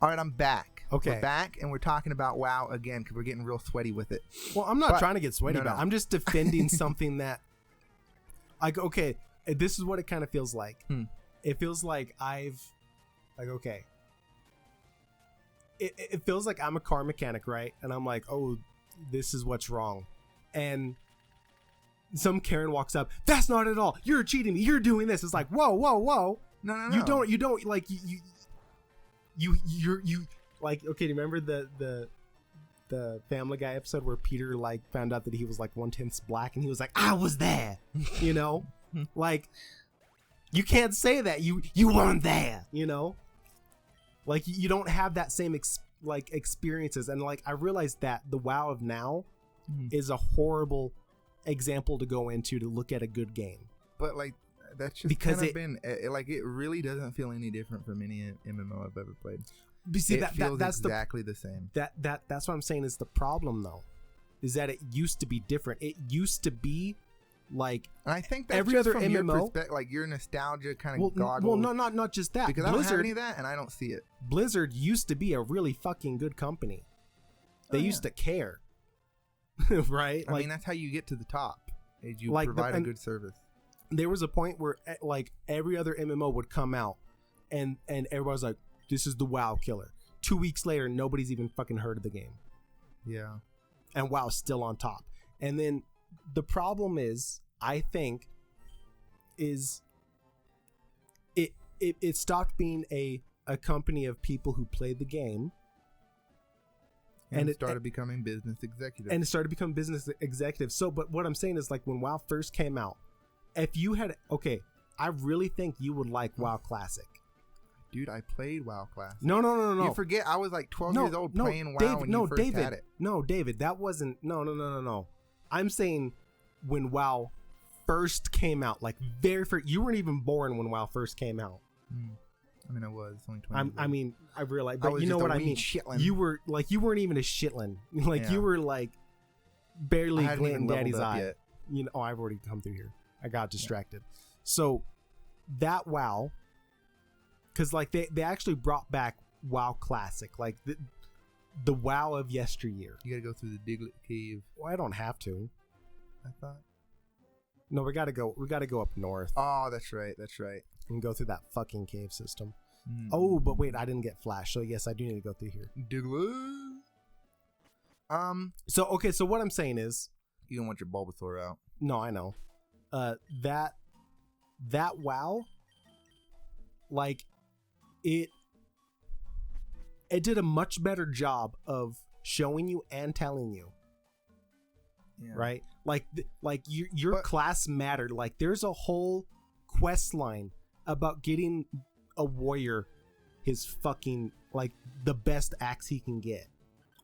All right, I'm back. Okay. We're back, and we're talking about WoW again because we're getting real sweaty with it. Well, I'm not trying to get sweaty about it. I'm just defending something that, like, okay, this is what it kind of feels like. It feels like it feels like I'm a car mechanic, right? And I'm like, oh, this is what's wrong. And some Karen walks up, that's not at all. You're cheating me. You're doing this. It's like, whoa. No. You don't like you like, okay, do you remember the Family Guy episode where Peter like found out that he was like 1/10 black and he was like, I was there, you know? Like, you can't say that you weren't there, you know? Like, you don't have that same experiences. And like, I realized that the WoW of now is a horrible example to go into to look at a good game. But like, that's just because it really doesn't feel any different from any MMO I've ever played. But see, that's exactly the same. That's what I'm saying is the problem, though, is that it used to be different. It used to be like, and I think that's every just other from MMO, your like your nostalgia kind of goggles. Well, not just that. Because Blizzard, I don't have any of that, and I don't see it. Blizzard used to be a really fucking good company. They used to care, right? I mean, that's how you get to the top. Is you provide a good service. There was a point where like every other MMO would come out, and everybody's like, this is the WoW killer. 2 weeks later, nobody's even fucking heard of the game. Yeah. And WoW's still on top. And then the problem is, I think, is it stopped being a company of people who played the game. And it started becoming business executives. And it started becoming business executives. So, but what I'm saying is, like, when WoW first came out, if you had, okay, I really think you would like WoW Classic. Dude, I played WoW Classic. No. You forget I was like 12 years old playing WoW David, when you first had it. No, David, that wasn't, no. I'm saying when WoW first came out, like very first, you weren't even born when WoW first came out. I mean, I was only 20. I mean, I realized, but you know what I mean. Shitlin. You were like, you weren't even a shitlin. Like you were like barely glinting daddy's eye. Yet. You know, I've already come through here. I got distracted. Yeah. So that WoW, because like they actually brought back WoW Classic, like the WoW of yesteryear. You gotta go through the Diglett Cave. Well, I don't have to. I thought. No, we gotta go up north. Oh, that's right. And go through that fucking cave system. Oh, but wait, I didn't get Flash, so yes, I do need to go through here. Diglett. So okay, so what I'm saying is, you don't want your Bulbasaur out. No, I know. That WoW, like, it did a much better job of showing you and telling you. Yeah. Right? Like your class mattered. Like, there's a whole quest line about getting a warrior his fucking, like, the best axe he can get.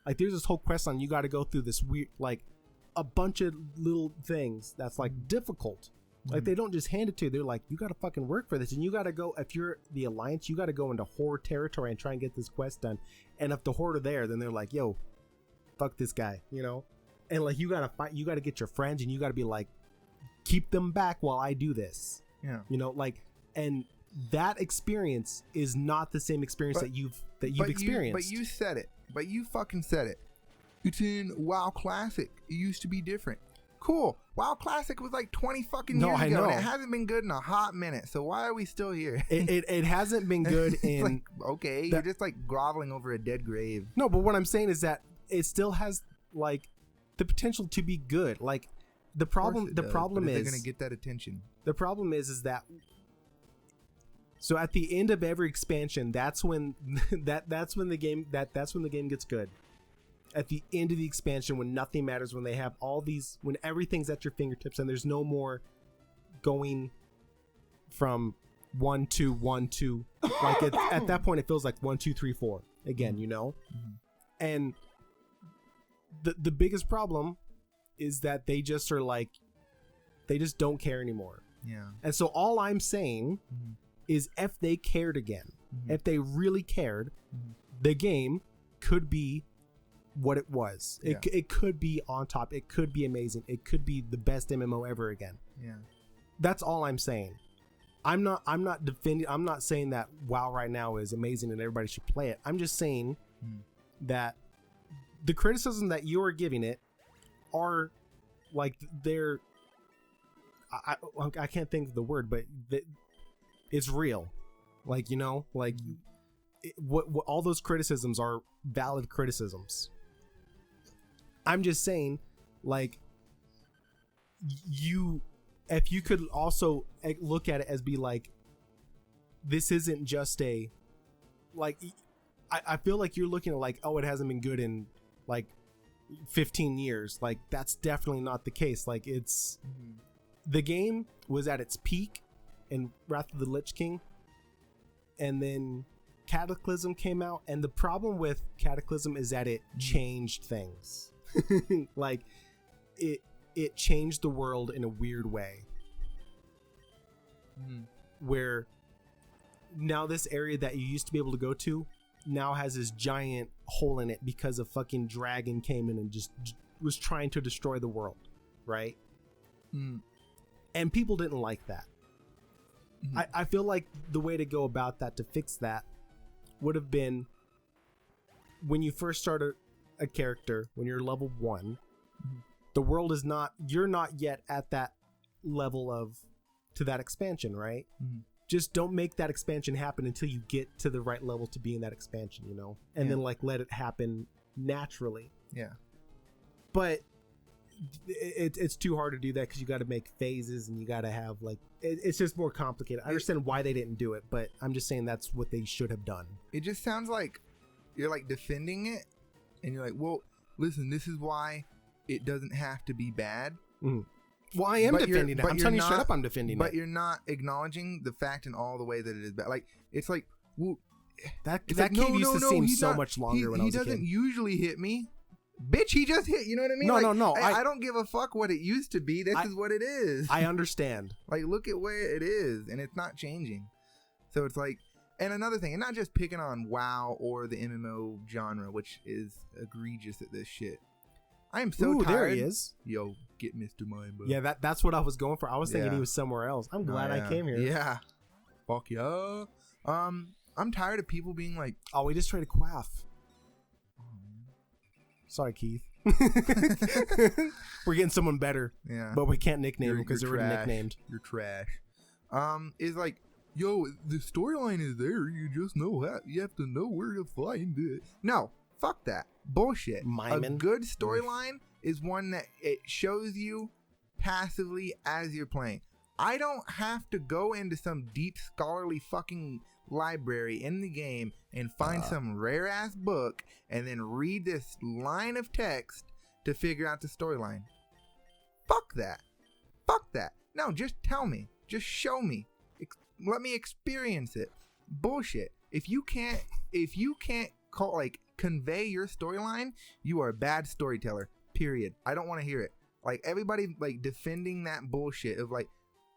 Like, there's this whole quest line. You got to go through this weird, like, a bunch of little things that's like difficult. Like, they don't just hand it to you. They're like, you got to fucking work for this, and you got to go. If you're the Alliance, you got to go into Horde territory and try and get this quest done. And if the Horde are there, then they're like, yo, fuck this guy, you know. And like, you got to fight. You got to get your friends, and you got to be like, keep them back while I do this. Yeah, you know, like, and that experience is not the same experience that you've experienced. But you said it. But you fucking said it. It's in WoW Classic. It used to be different. Cool. WoW Classic was like 20 fucking years ago. And it hasn't been good in a hot minute. So why are we still here? It hasn't been good in... like, okay, you're just like groveling over a dead grave. No, but what I'm saying is that it still has like the potential to be good. Like, the problem is... They're going to get that attention. The problem is that... So at the end of every expansion, that's when the game gets good. At the end of the expansion, when nothing matters, when they have all these, when everything's at your fingertips and there's no more going from 1 to 1 to, like, at that point it feels like 1 2 3 4 again, you know. And the biggest problem is that they just are like, they just don't care anymore. Yeah. And so all I'm saying is, if they cared again, if they really cared, the game could be what it was. Yeah. It could be on top. It could be amazing. It could be the best MMO ever again. Yeah. That's all I'm saying. I'm not defending. I'm not saying that WoW right now is amazing and everybody should play it. I'm just saying that the criticism that you are giving it are like they're. I can't think of the word, but it's real. Like, you know, like what all those criticisms are valid criticisms. I'm just saying, like, if you could also look at it as be like, this isn't just a, like, I feel like you're looking at like, oh, it hasn't been good in like 15 years. Like, that's definitely not the case. Like, it's the game was at its peak in Wrath of the Lich King, and then Cataclysm came out, and the problem with Cataclysm is that it changed things. Like, it changed the world in a weird way, where now this area that you used to be able to go to now has this giant hole in it because a fucking dragon came in and just was trying to destroy the world, right? And people didn't like that. I feel like the way to go about that, to fix that, would have been when you first start a character, when you're level 1, the world is not, you're not yet at that level to that expansion, right? Just don't make that expansion happen until you get to the right level to be in that expansion, you know? And then like let it happen naturally. Yeah. But it's too hard to do that because you got to make phases and you got to have like, it's just more complicated. I understand why they didn't do it, but I'm just saying that's what they should have done. It just sounds like you're like defending it and you're like, well, listen, this is why it doesn't have to be bad. Well, I am defending it. I'm telling you straight up I'm defending it. But you're not acknowledging the fact in all the way that it is bad. Like, it's like, well, that cave used to seem so much longer when I was a kid. He doesn't usually hit me. Bitch, he just hit. You know what I mean? No, like, no. I don't give a fuck what it used to be. This is what it is. I understand. Like, look at where it is, and it's not changing. So it's like, and another thing, and not just picking on WoW or the MMO genre, which is egregious at this shit. I am so tired. There he is. Yo, get Mr. Mind, bro. Yeah, that's what I was going for. I was thinking he was somewhere else. I'm glad I came here. Yeah. Fuck yeah. I'm tired of people being like, oh, we just tried to quaff. Sorry, Keith. We're getting someone better. Yeah. But we can't nickname him because they're already nicknamed. You're trash. Is like, yo, the storyline is there. You just know how. You have to know where to find it. No, fuck that. Bullshit. A good storyline is one that it shows you passively as you're playing. I don't have to go into some deep scholarly fucking library in the game and find some rare ass book and then read this line of text to figure out the storyline. Fuck that. Fuck that. No, just tell me. Just show me. Let me experience it. Bullshit. If you can't convey your storyline, you are a bad storyteller. Period. I don't want to hear it. Like, everybody like defending that bullshit of like,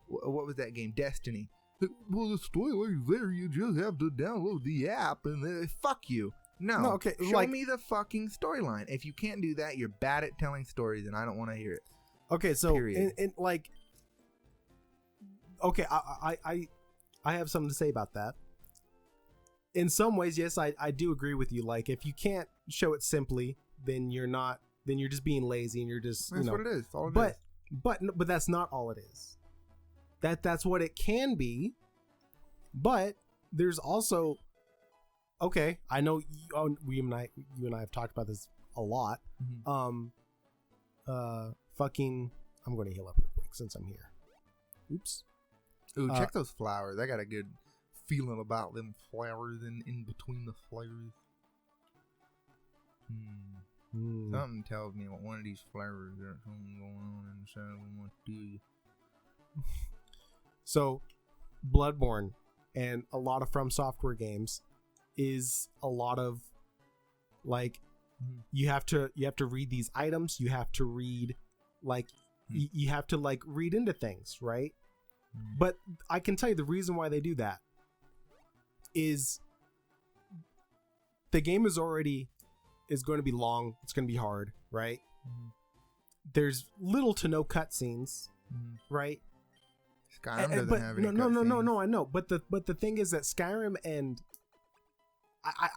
what was that game? Destiny. Well, the storyline's there. You just have to download the app and then fuck you. No, okay. Show me the fucking storyline. If you can't do that, you're bad at telling stories, and I don't want to hear it. Okay, so in like, okay, I have something to say about that. In some ways, yes, I do agree with you. Like, if you can't show it simply, then you're not. Then you're just being lazy, and you're just. That's what it is. All it is. But that's not all it is. That's what it can be, but there's also, okay, I know you and I have talked about this a lot. Fucking, I'm going to heal up real quick since I'm here. Oops. Ooh, check those flowers. I got a good feeling about them flowers in between the flowers. Something tells me what one of these flowers there's something going on inside of them. What do you? So, Bloodborne and a lot of From Software games is a lot of like you have to read these items. You have to read like you have to like read into things, right? But I can tell you the reason why they do that is the game is going to be long. It's going to be hard, right? There's little to no cutscenes, right? Skyrim doesn't have any no, I know. But the thing is that Skyrim and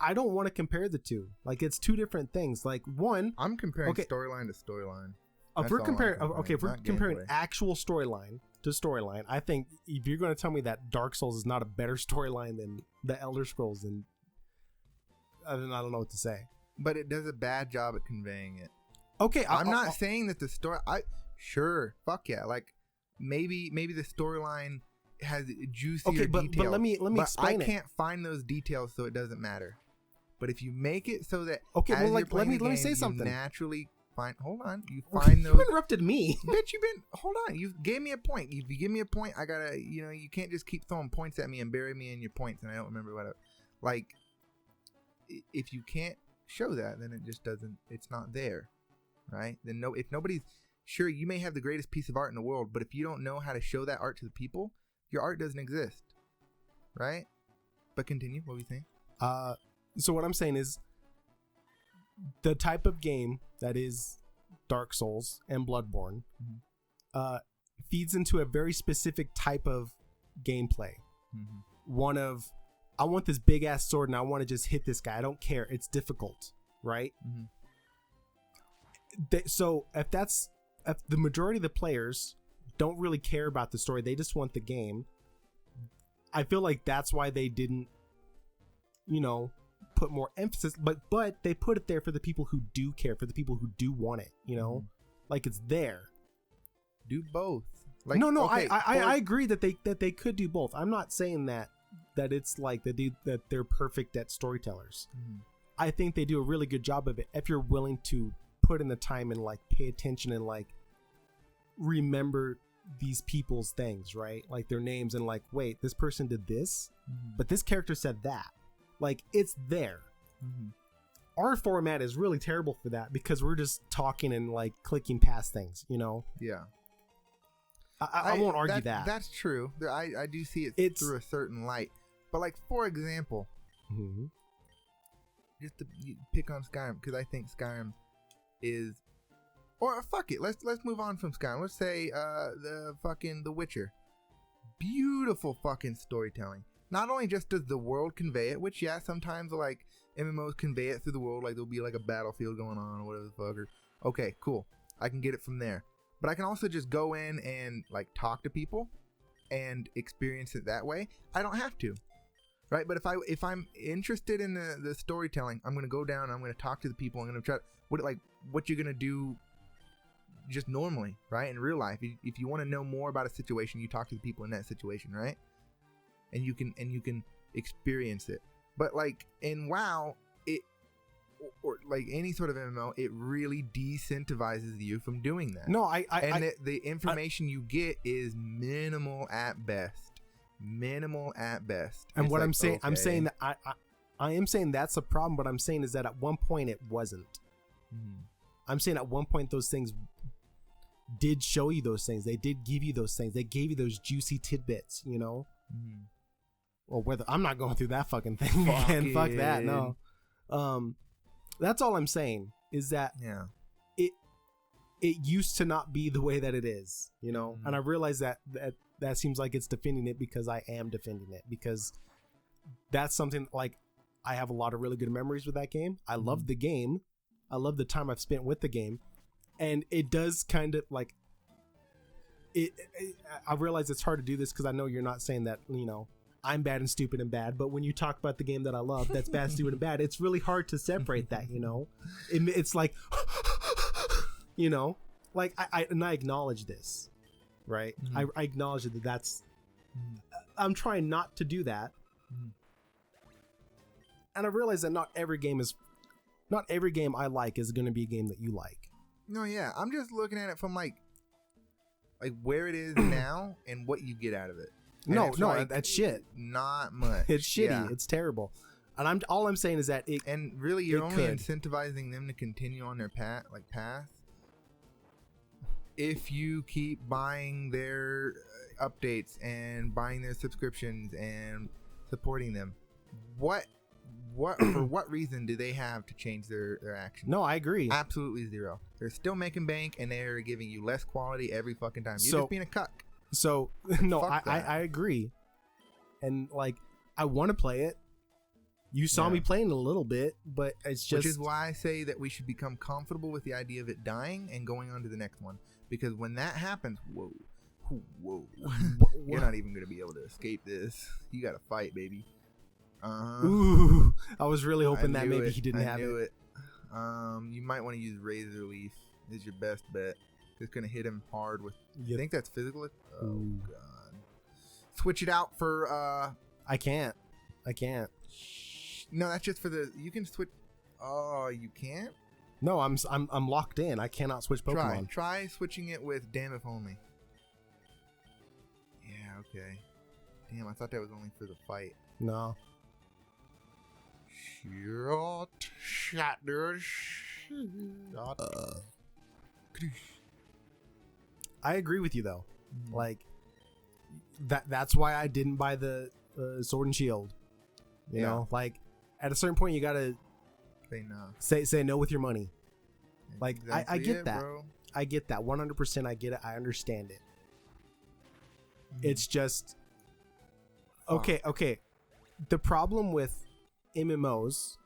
I don't want to compare the two. Like, it's two different things. Like, one, I'm comparing storyline to storyline. If we're comparing actual storyline to storyline, I think if you're going to tell me that Dark Souls is not a better storyline than the Elder Scrolls, then I don't know what to say. But it does a bad job at conveying it. Okay, I'm not saying that the story. Fuck yeah. Like, maybe the storyline has juicier details. But let me explain it. I can't find those details, so it doesn't matter. But if you make it so that let me say something. You naturally find. Hold on, you find those. You interrupted me. Bitch, hold on. You gave me a point. If you give me a point, I gotta. You can't just keep throwing points at me and bury me in your points, and I don't remember what. Like, if you can't show that, then it just doesn't. It's not there, right? Then if nobody's sure, you may have the greatest piece of art in the world, but if you don't know how to show that art to the people, your art doesn't exist, right? But continue. What were you saying? So what I'm saying is, the type of game that is Dark Souls and Bloodborne feeds into a very specific type of gameplay. One of, I want this big ass sword and I want to just hit this guy. I don't care. It's difficult, right? So if the majority of the players don't really care about the story, they just want the game. I feel like that's why they didn't, put more emphasis, but they put it there for the people who do care, for the people who do want it, like it's there. Do both. Like, no, okay, I agree that they could do both. I'm not saying that it's like that they're perfect at storytellers. I think they do a really good job of it if you're willing to put in the time and like pay attention and like remember these people's things, right? Like their names, and like, wait, this person did this, but this character said that. Like, it's there. Our format is really terrible for that because we're just talking and like clicking past things, Yeah. I won't argue that. That's true. I do see it through a certain light. But like, for example, just to pick on Skyrim, because I think Skyrim is, or fuck it, let's move on from Skyrim. Let's say the Witcher. Beautiful fucking storytelling. Not only just does the world convey it, which sometimes like MMOs convey it through the world, like there'll be like a battlefield going on or whatever the fuck. Okay, cool. I can get it from there. But I can also just go in and like talk to people and experience it that way. I don't have to, right? But if I'm interested in the storytelling, I'm gonna go down. I'm gonna talk to the people. I'm gonna try what you're gonna do just normally, right? In real life, if you want to know more about a situation, you talk to the people in that situation, right? And you can experience it. But like in WoW, or like any sort of MMO, it really decentivizes you from doing that. No, the information you get is minimal at best. Minimal at best. And it's what I'm saying, okay. I am saying that's a problem. What I'm saying is that at one point it wasn't. I'm saying at one point those things did show you those things. They did give you those things. They gave you those juicy tidbits, Or whether I'm not going through that fucking thing again. Fuck that. No. That's all I'm saying is that it used to not be the way that it is, and I realize that seems like it's defending it because I am defending it, because that's something like I have a lot of really good memories with that game. I love the game. I love the time I've spent with the game, and it does kind of like it. I realize it's hard to do this because I know you're not saying that, I'm bad and stupid and bad, but when you talk about the game that I love, that's bad, stupid, and bad, it's really hard to separate that, It's like, like I acknowledge this, right? I acknowledge that that's, I'm trying not to do that. And I realize that not every game I like is going to be a game that you like. No, yeah. I'm just looking at it from like where it is now and what you get out of it. And that's shit. Not much. It's shitty. Yeah. It's terrible. And all I'm saying is that you're only incentivizing them to continue on their path if you keep buying their updates and buying their subscriptions and supporting them. What for what reason do they have to change their action? No, I agree. Absolutely zero. They're still making bank and they're giving you less quality every fucking time. You're just being a cuck. So no, I agree, and like I want to play it. You saw me playing a little bit, but it's just... Which is why I say that we should become comfortable with the idea of it dying and going on to the next one. Because when that happens, whoa. You're not even going to be able to escape this. You got to fight, baby. Ooh, I was really hoping that maybe he didn't have it. You might want to use Razor Leaf is your best bet. It's going to hit him hard with... You think that's physical? Oh, God. Switch it out for... I can't. No, that's just for the... You can switch... Oh, you can't? No, I'm locked in. I cannot switch Pokemon. Try switching it with Damn If Only. Yeah, okay. Damn, I thought that was only for the fight. No. I agree with you though. Like that's why I didn't buy the Sword and Shield. You know, like at a certain point you gotta say no with your money. Like I get that. Bro. I get that 100%. I get it. I understand it. It's just okay. The problem with MMOs,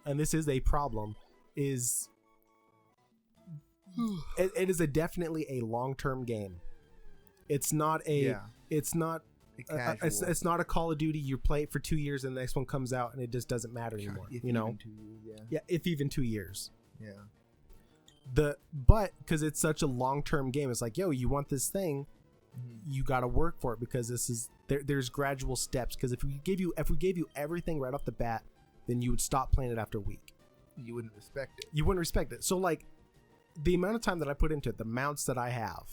and this is a problem, is it is definitely a long-term game. It's not it's not a Call of Duty. You play it for 2 years and the next one comes out and it just doesn't matter anymore. You know, 2 years, if even 2 years. Yeah. But because it's such a long-term game, it's like, yo, you want this thing, you got to work for it, because this is there's gradual steps. Because if we gave you everything right off the bat, then you would stop playing it after a week. You wouldn't respect it. So like the amount of time that I put into it, the mounts that I have,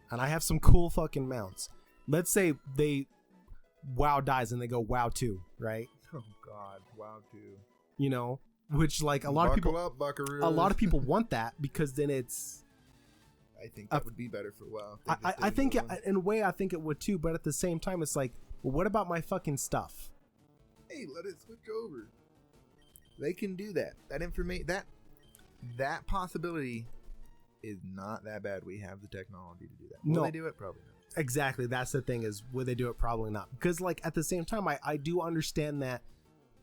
and I have some cool fucking mounts. Let's say WoW dies and they go WoW 2, right? Oh God, WoW 2. You know, which like a lot of people want that, because then it's... I think that would be better for WoW. I think in a way I think it would too, but at the same time it's like, well, what about my fucking stuff? Hey, let it switch over. They can do that. That information, that possibility is not that bad. We have the technology to do that. Will they do it? Probably not. Exactly. That's the thing, is will they do it? Probably not. Because like at the same time, I do understand that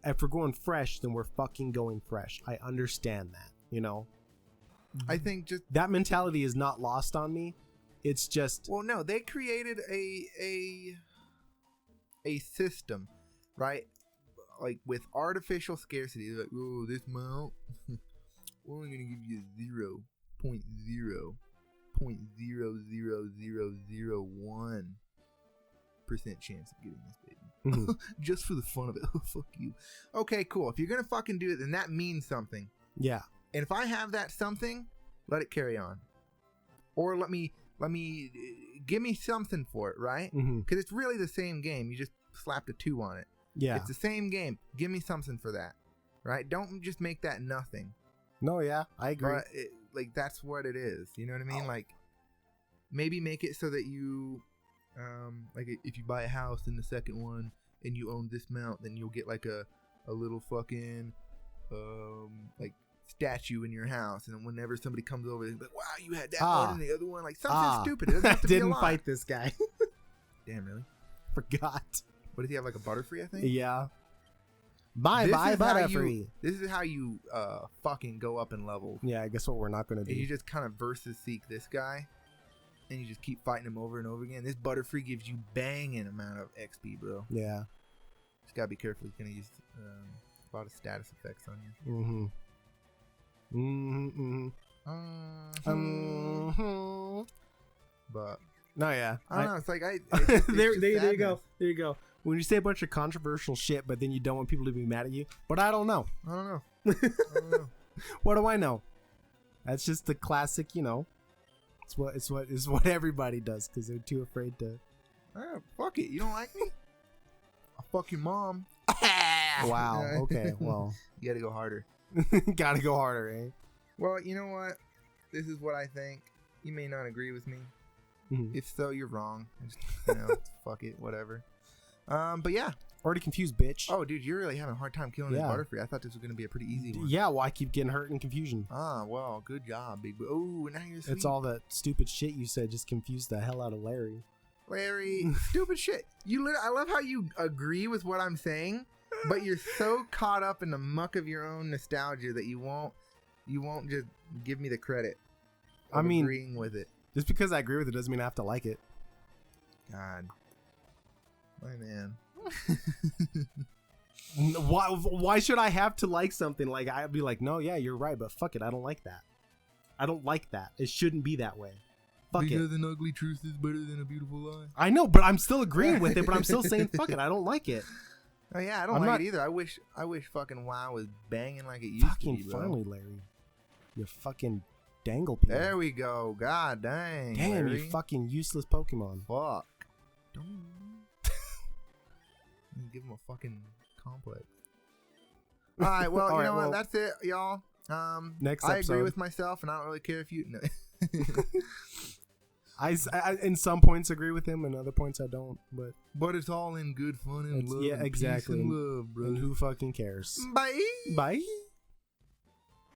if we're going fresh, then we're fucking going fresh. I understand that, you know? I think just that mentality is not lost on me. It's just... Well, no, they created a system, right? Like with artificial scarcity. They're like, oh, this mount, we're only going to give you 0.00001% chance of getting this baby. Just for the fun of it. Fuck you. Okay, cool. If you're going to fucking do it, then that means something. Yeah. And if I have that something, let it carry on. Or give me something for it, right? Because it's really the same game. You just slapped a 2 on it. Yeah. It's the same game. Give me something for that, right? Don't just make that nothing. No, yeah, I agree. But that's what it is. You know what I mean? Like, maybe make it so that you, like if you buy a house in the second one and you own this mount, then you'll get like a little fucking, like, statue in your house, and then whenever somebody comes over, they're like, wow, you had that one and the other one, like something stupid. It doesn't have to didn't be a lot. fight this guy. Damn, really? Forgot. What does he have, like a Butterfree, I think? Yeah. Bye Butterfree. This is how you fucking go up in levels. Yeah, I guess what we're not going to do. And you just kind of versus seek this guy, and you just keep fighting him over and over again. This Butterfree gives you banging amount of XP, bro. Yeah. Just gotta be careful. He's gonna use a lot of status effects on you. But no, yeah, I don't know. It's like there you go. There you go. When you say a bunch of controversial shit, but then you don't want people to be mad at you. But I don't know. I don't know. What do I know? That's just the classic, you know. It's what everybody does because they're too afraid to. Fuck it. You don't like me? I'll fuck your mom. Wow. Okay. Well, you gotta go harder. Gotta go harder, eh? Well, you know what? This is what I think. You may not agree with me. If so, you're wrong. Just, fuck it, whatever. But yeah, Already confused, bitch. Oh, dude, you're really having a hard time killing this Butterfree. I thought this was going to be a pretty easy one. Yeah, well, I keep getting hurt in confusion. Ah, well, good job, big boy. Oh, now you're sweet. It's all that stupid shit you said just confused the hell out of Larry. Larry, stupid shit. I love how you agree with what I'm saying, but you're so caught up in the muck of your own nostalgia that you won't just give me the credit. I mean, agreeing with it. Just because I agree with it doesn't mean I have to like it. God, my man. Why should I have to like something? Like, I'd be like, no, yeah, you're right, but fuck it, I don't like that. I don't like that. It shouldn't be that way. Fuck because an ugly truth is better than a beautiful lie. I know, but I'm still agreeing with it, but I'm still saying fuck it, I don't like it. Oh yeah, I don't like it either. I wish fucking WoW was banging like it used to be, bro. Finally, Larry. You fucking dangle people. There we go. God dang. Damn, Larry. you fucking useless Pokemon. Fuck. Don't give him a fucking complex. All right, well, you know what? That's it, y'all. Next I episode. agree with myself, and I don't really care if you. No. I in some points agree with him, and other points I don't. But it's all in good fun and love. Yeah, exactly. And peace and love, bro. And who fucking cares? Bye. Bye.